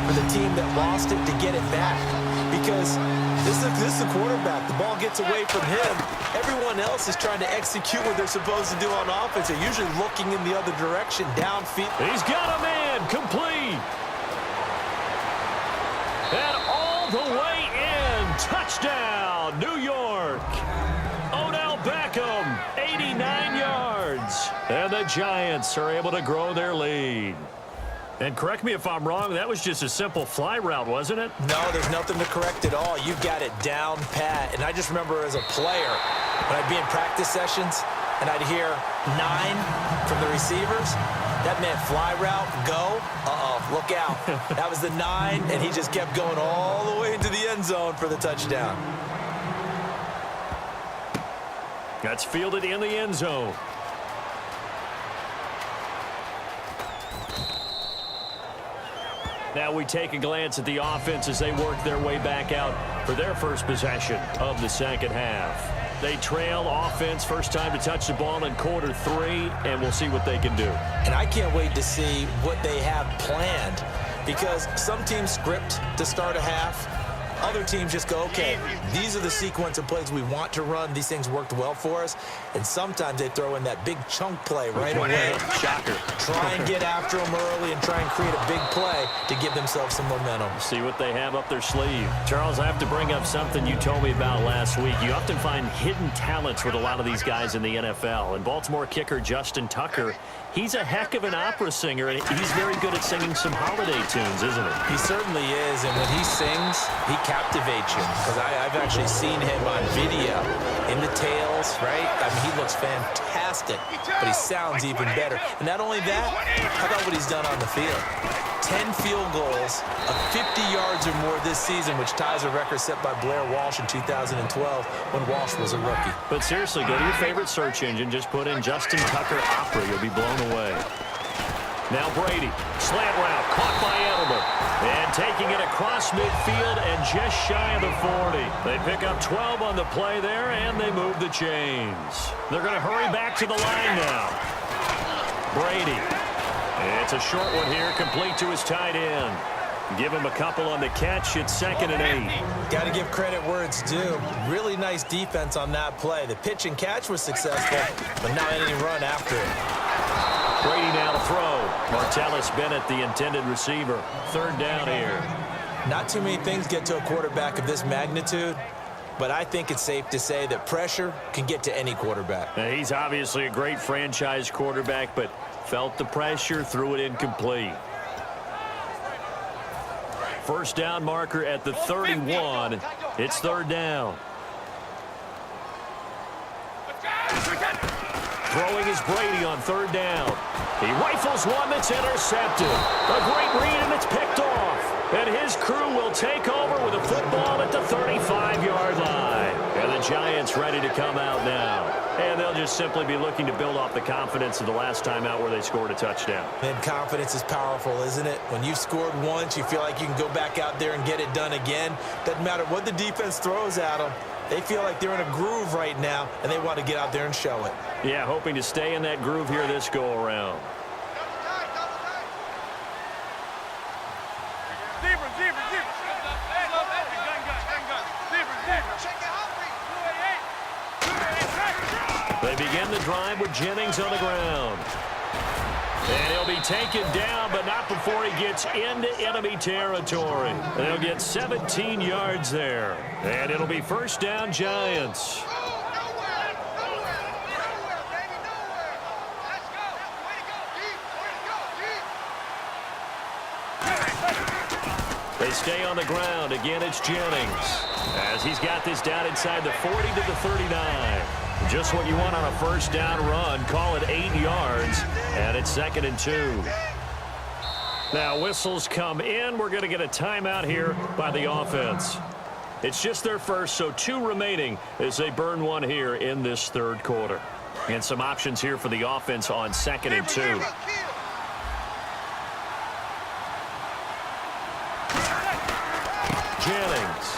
for the team that lost it to get it back. Because this is the quarterback. The ball gets away from him. Everyone else is trying to execute what they're supposed to do on offense. They're usually looking in the other direction, downfield. He's got a man, complete. And all the way in. Touchdown, New York. Odell Beckham, 89 yards. And the Giants are able to grow their lead. And correct me if I'm wrong, that was just a simple fly route, wasn't it? No, there's nothing to correct at all. You've got it down pat. And I just remember as a player, when I'd be in practice sessions, and I'd hear 9 from the receivers, that meant fly route, go, look out. That was the 9, and he just kept going all the way into the end zone for the touchdown. That's fielded in the end zone. Now we take a glance at the offense as they work their way back out for their first possession of the second half. They trail offense, first time to touch the ball in quarter 3, and we'll see what they can do. And I can't wait to see what they have planned, because some teams script to start a half. Other teams just go, okay, these are the sequence of plays we want to run. These things worked well for us. And sometimes they throw in that big chunk play right away. Shocker. Try and get after them early and try and create a big play to give themselves some momentum. See what they have up their sleeve. Charles, I have to bring up something you told me about last week. You often find hidden talents with a lot of these guys in the NFL. And Baltimore kicker Justin Tucker, he's a heck of an opera singer, and he's very good at singing some holiday tunes, isn't he? He certainly is, and when he sings, he captivates you. Because I've actually seen him on video in the tails, right? I mean, he looks fantastic, but he sounds even better. And not only that, how about what he's done on the field? 10 field goals of 50 yards or more this season, which ties a record set by Blair Walsh in 2012 when Walsh was a rookie. But seriously, go to your favorite search engine. Just put in Justin Tucker Opera. You'll be blown away. Now Brady, slant route, caught by Edelman. And taking it across midfield and just shy of the 40. They pick up 12 on the play there, and they move the chains. They're going to hurry back to the line now. Brady. It's a short one here, complete to his tight end. Give him a couple on the catch. It's 2nd and 8. Got to give credit where it's due. Really nice defense on that play. The pitch and catch was successful, but not any run after it. Brady now to throw. Martellus Bennett, the intended receiver. 3rd down here. Not too many things get to a quarterback of this magnitude, but I think it's safe to say that pressure can get to any quarterback. Now, he's obviously a great franchise quarterback, but felt the pressure, threw it incomplete. First down marker at the 31. It's 3rd down. Throwing is Brady on 3rd down. He rifles one that's intercepted. A great read, and it's picked off. And his crew will take over with a football at the 35-yard line. And the Giants ready to come out now. And they'll just simply be looking to build off the confidence of the last time out where they scored a touchdown. And confidence is powerful, isn't it? When you've scored once, you feel like you can go back out there and get it done again. Doesn't matter what the defense throws at them. They feel like they're in a groove right now, and they want to get out there and show it. Yeah, hoping to stay in that groove here this go-around. They begin the drive with Jennings on the ground. And he'll be taken down, but not before he gets into enemy territory. They'll get 17 yards there. And it'll be 1st down, Giants. They stay on the ground. Again, it's Jennings. As he's got this down inside the 40 to the 39. Just what you want on a 1st down run. Call it 8 yards. And it's 2nd and 2. Now whistles come in. We're going to get a timeout here by the offense. It's just their first, so 2 remaining as they burn one here in this 3rd quarter. And some options here for the offense on 2nd and 2. Jennings.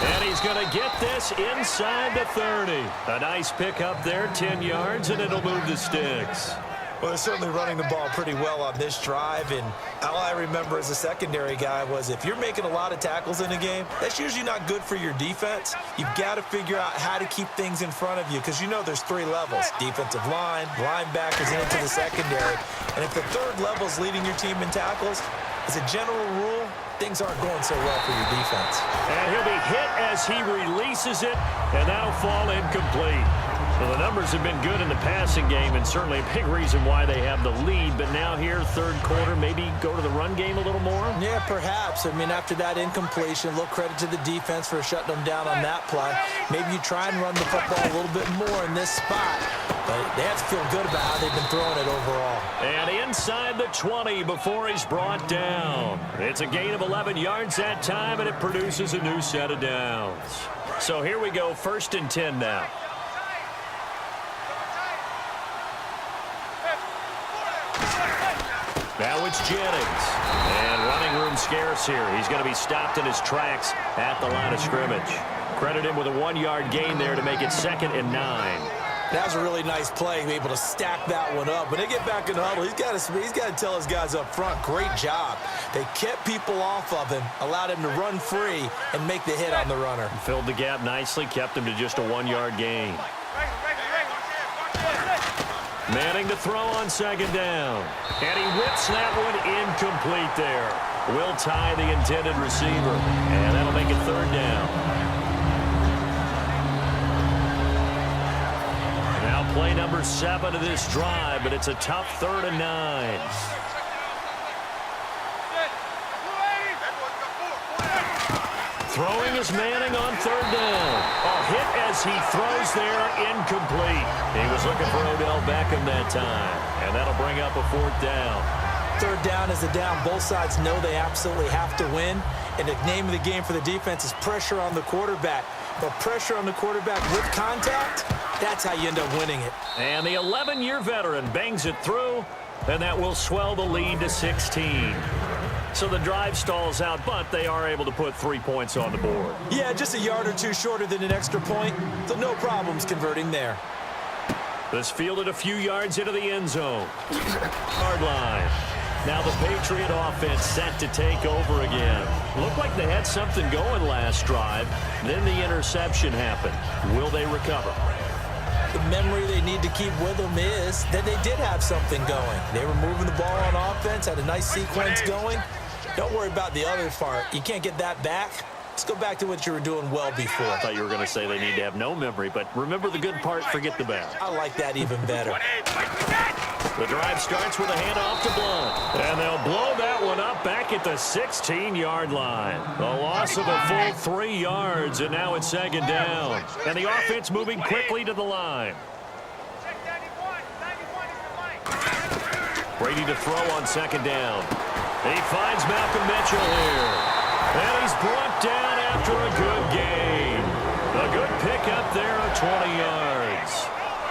And he's going to get this inside the 30. A nice pick up there, 10 yards, and it'll move the sticks. Well, they're certainly running the ball pretty well on this drive, and all I remember as a secondary guy was if you're making a lot of tackles in a game, that's usually not good for your defense. You've got to figure out how to keep things in front of you because you know there's 3 levels: defensive line, linebackers, and into the secondary. And if the 3rd level is leading your team in tackles, as a general rule, things aren't going so well for your defense. And he'll be hit as he releases it, and that'll fall incomplete. Well, the numbers have been good in the passing game, and certainly a big reason why they have the lead. But now here, 3rd quarter, maybe go to the run game a little more? Yeah, perhaps. I mean, after that incompletion, a little credit to the defense for shutting them down on that play. Maybe you try and run the football a little bit more in this spot. But they have to feel good about how they've been throwing it overall. And inside the 20 before he's brought down. It's a gain of 11 yards that time, and it produces a new set of downs. So here we go, 1st and 10 now. Now it's Jennings. And running room scarce here. He's going to be stopped in his tracks at the line of scrimmage. Credit him with a 1-yard gain there to make it 2nd and 9. That was a really nice play, able to stack that one up. When they get back in the huddle, he's got to tell his guys up front, great job. They kept people off of him, allowed him to run free and make the hit on the runner. Filled the gap nicely, kept him to just a 1-yard gain. Manning to throw on 2nd down. And he whips that one incomplete there. Will tie the intended receiver. And that'll make it 3rd down. Now play number 7 of this drive, but it's a tough 3rd and 9. Throwing is Manning on 3rd down. A hit as he throws there, incomplete. He was looking for Odell Beckham that time, and that'll bring up a 4th down. 3rd down is a down. Both sides know they absolutely have to win, and the name of the game for the defense is pressure on the quarterback. But pressure on the quarterback with contact, that's how you end up winning it. And the 11-year veteran bangs it through, and that will swell the lead to 16. So the drive stalls out, but they are able to put 3 points on the board. Yeah, just a yard or 2 shorter than an extra point, so no problems converting there. This fielded a few yards into the end zone. Hard line. Now the Patriot offense set to take over again. Looked like they had something going last drive. Then the interception happened. Will they recover? The memory they need to keep with them is that they did have something going. They were moving the ball on offense, had a nice sequence going. Don't worry about the other part. You can't get that back. Let's go back to what you were doing well before. I thought you were going to say they need to have no memory, but remember the good part, forget the bad. I like that even better. The drive starts with a handoff to Blunt. And they'll blow that one up back at the 16-yard line. A loss of a full 3 yards, and now it's 2nd down. And the offense moving quickly to the line. Brady to throw on 2nd down. He finds Malcolm Mitchell here. And he's brought down after a good gain. A good pickup there of 20 yards.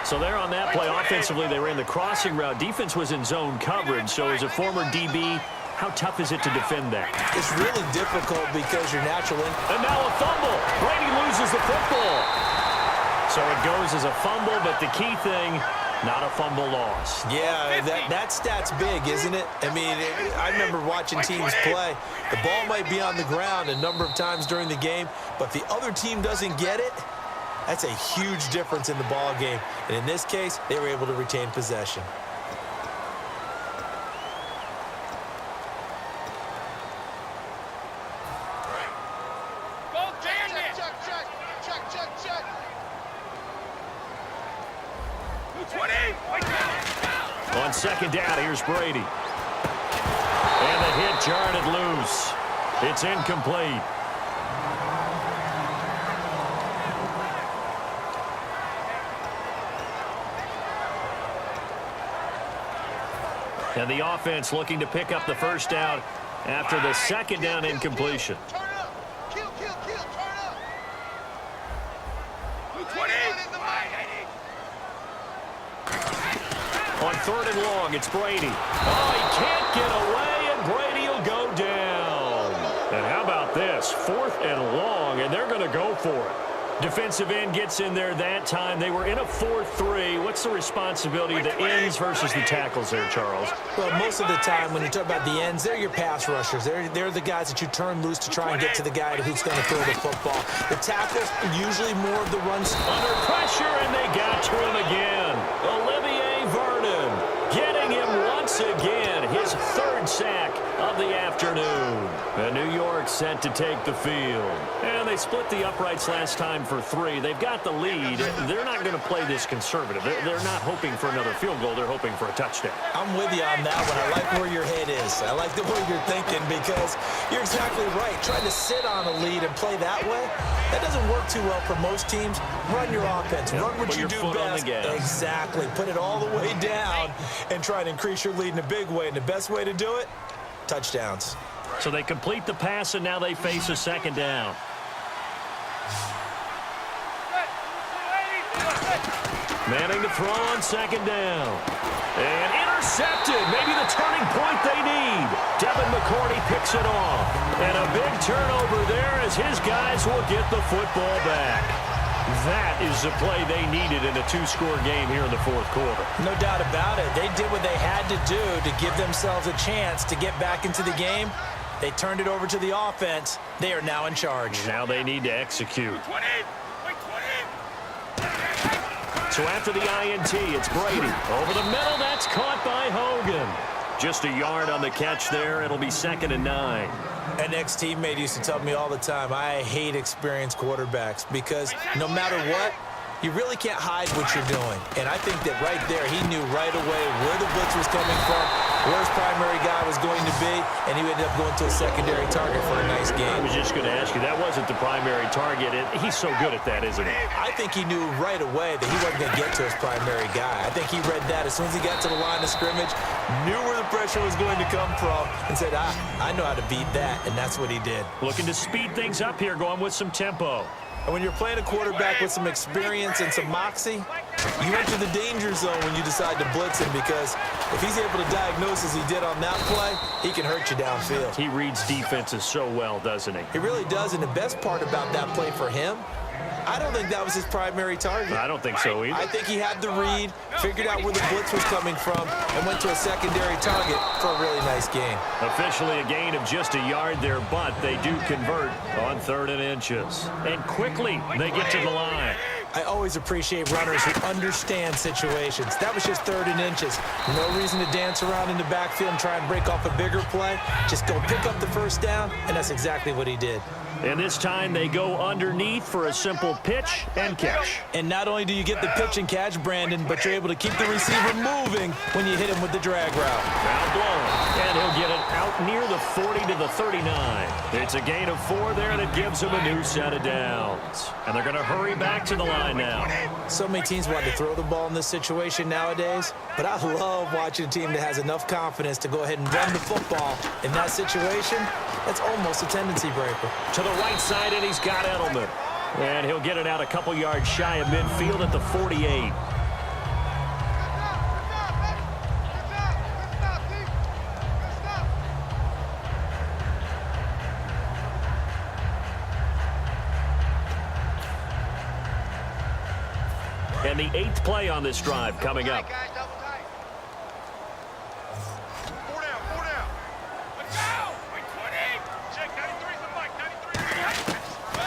So there on that play, offensively, they ran the crossing route. Defense was in zone coverage, so as a former DB, how tough is it to defend that? It's really difficult because you're natural. And now a fumble. Brady loses the football. So it goes as a fumble, but the key thing, not a fumble loss. Yeah, that stat's big, isn't it? I mean, I remember watching teams play. The ball might be on the ground a number of times during the game, but if the other team doesn't get it, that's a huge difference in the ball game. And in this case, they were able to retain possession. On 2nd down, here's Brady. And the hit jarred it loose. It's incomplete. And the offense looking to pick up the 1st down after the 2nd down incompletion. Turn up. Kill, turn up. On 3rd and long, it's Brady. Oh, he can't get away, and Brady will go down. And how about this? 4th and long, and they're going to go for it. Defensive end gets in there that time. They were in a 4-3. What's the responsibility of the ends versus the tackles there, Charles? Well, most of the time when you talk about the ends, they're your pass rushers. They're the guys that you turn loose to try and get to the guy who's going to throw the football. The tackles, usually more of the runs. Under pressure, and they got to him again. Olivier Vernon getting him once again. His third sack of the afternoon. And New York set to take the field. And they split the uprights last time for 3. They've got the lead. They're not going to play this conservative. They're not hoping for another field goal. They're hoping for a touchdown. I'm with you on that one. I like where your head is. I like the way you're thinking because you're exactly right. Trying to sit on a lead and play that way, that doesn't work too well for most teams. Run your offense. Run what you do best. Exactly. Put it all the way down and try and increase your lead in a big way. And the best way to do it, touchdowns. So they complete the pass, and now they face a second down. Manning to throw on second down. And intercepted. Maybe the turning point they need. Devin McCourty picks it off. And a big turnover there as his guys will get the football back. That is the play they needed in a 2-score game here in the fourth quarter. No doubt about it. They did what they had to do to give themselves a chance to get back into the game. They turned it over to the offense. They are now in charge. Now they need to execute. So after the INT, it's Brady. Over the middle, that's caught by Hogan. Just a yard on the catch there. It'll be 2nd and 9. An ex-teammate used to tell me all the time, I hate experienced quarterbacks because no matter what, you really can't hide what you're doing. And I think that right there, he knew right away where the blitz was coming from, where his primary guy was going to be, and he ended up going to a secondary target for a nice game. I was just going to ask you, that wasn't the primary target. He's so good at that, isn't he? I think he knew right away that he wasn't going to get to his primary guy. I think he read that as soon as he got to the line of scrimmage, knew where the pressure was going to come from, and said, I know how to beat that, and that's what he did. Looking to speed things up here, going with some tempo. And when you're playing a quarterback with some experience and some moxie, you enter the danger zone when you decide to blitz him because if he's able to diagnose as he did on that play, he can hurt you downfield. He reads defenses so well, doesn't he? He really does, and the best part about that play for him, I don't think that was his primary target. I don't think so either. I think he had the read, figured out where the blitz was coming from, and went to a secondary target for a really nice game. Officially a gain of just a yard there, but they do convert on 3rd and inches. And quickly, they get to the line. I always appreciate runners who understand situations. That was just 3rd and inches. No reason to dance around in the backfield and try and break off a bigger play. Just go pick up the first down, and that's exactly what he did. And this time they go underneath for a simple pitch and catch. And not only do you get the pitch and catch, Brandon, but you're able to keep the receiver moving when you hit him with the drag route. Foul blown. And he'll get it out near the 40 to the 39. It's a gain of 4 there that gives him a new set of downs. And they're going to hurry back to the line now. So many teams want to throw the ball in this situation nowadays, but I love watching a team that has enough confidence to go ahead and run the football. In that situation, that's almost a tendency breaker. To the right side, and he's got Edelman. And he'll get it out a couple yards shy of midfield at the 48. And the 8th play on this drive coming up.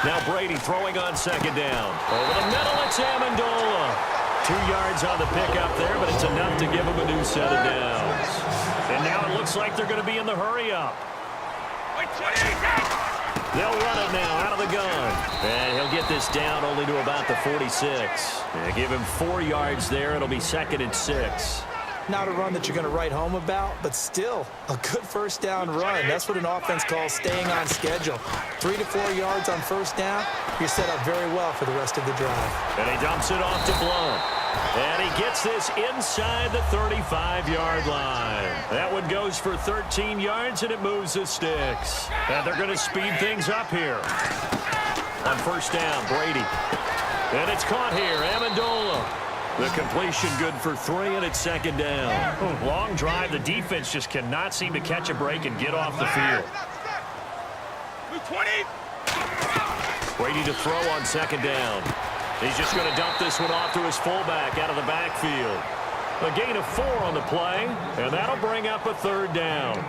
Now Brady throwing on second down. Over the middle, it's Amendola. 2 yards on the pickup there, but it's enough to give him a new set of downs. And now it looks like they're going to be in the hurry-up. They'll run it now out of the gun. And he'll get this down only to about the 46. They give him 4 yards there. It'll be 2nd and 6. Not a run that you're going to write home about, but still a good first down run. That's what an offense calls staying on schedule. 3 to 4 yards on first down, you're set up very well for the rest of the drive. And he dumps it off to Blount. And he gets this inside the 35-yard line. That one goes for 13 yards, and it moves the sticks. And they're going to speed things up here. On first down, Brady. And it's caught here, Amendola. The completion good for 3, and it's second down. Long drive. The defense just cannot seem to catch a break and get off the field. Brady to throw on second down. He's just going to dump this one off to his fullback out of the backfield. A gain of 4 on the play, and that'll bring up a third down.